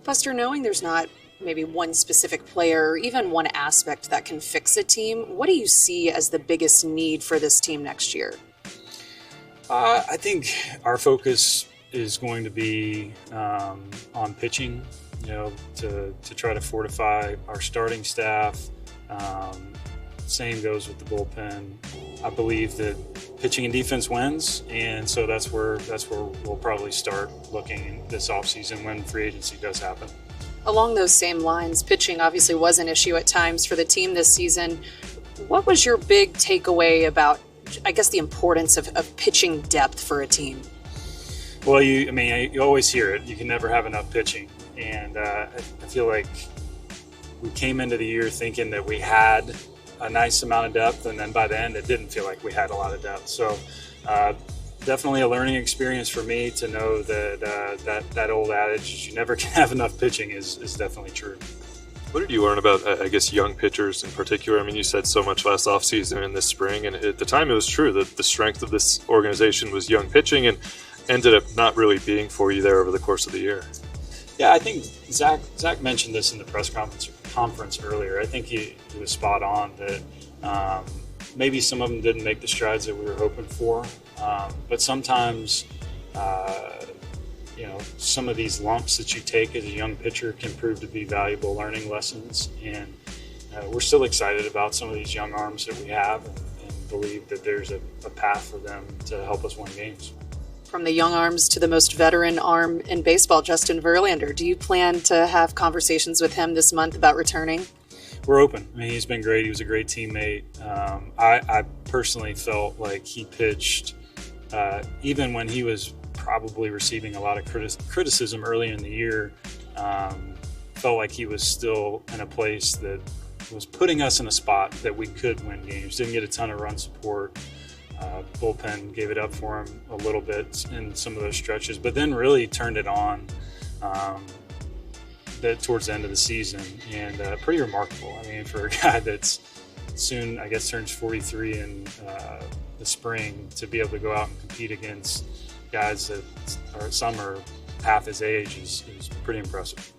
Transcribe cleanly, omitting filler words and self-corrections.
Buster, knowing there's not maybe one specific player or even one aspect that can fix a team, what do you see as the biggest need for this team next year? I think our focus is going to be on pitching, to try to fortify our starting staff. Same goes with the bullpen. I believe that pitching and defense wins, and so that's where we'll probably start looking this offseason when free agency does happen. Along those same lines, pitching obviously was an issue at times for the team this season. What was your big takeaway about, I guess, the importance of pitching depth for a team? Well, you always hear it. You can never have enough pitching, and I feel like we came into the year thinking that we had a nice amount of depth, and then by the end it didn't feel like we had a lot of depth. So definitely a learning experience for me to know that old adage, you never can have enough pitching, is definitely true. What did you learn about, I guess, young pitchers in particular? I mean, you said so much last offseason and this spring, and at the time it was true that the strength of this organization was young pitching, and ended up not really being for you there over the course of the year. Yeah, I think Zach mentioned this in the press conference earlier. I think he was spot on that maybe some of them didn't make the strides that we were hoping for, but sometimes some of these lumps that you take as a young pitcher can prove to be valuable learning lessons, and we're still excited about some of these young arms that we have, and believe that there's a path for them to help us win games. From the young arms to the most veteran arm in baseball, Justin Verlander, do you plan to have conversations with him this month about returning? We're open. I mean, he's been great. He was a great teammate. I personally felt like he pitched, even when he was probably receiving a lot of criticism early in the year, felt like he was still in a place that was putting us in a spot that we could win games. Didn't get a ton of run support. Bullpen gave it up for him a little bit in some of those stretches, but then really turned it on towards the end of the season, and pretty remarkable. I mean, for a guy that's soon, I guess, turns 43 in the spring, to be able to go out and compete against guys that some are half his age is pretty impressive.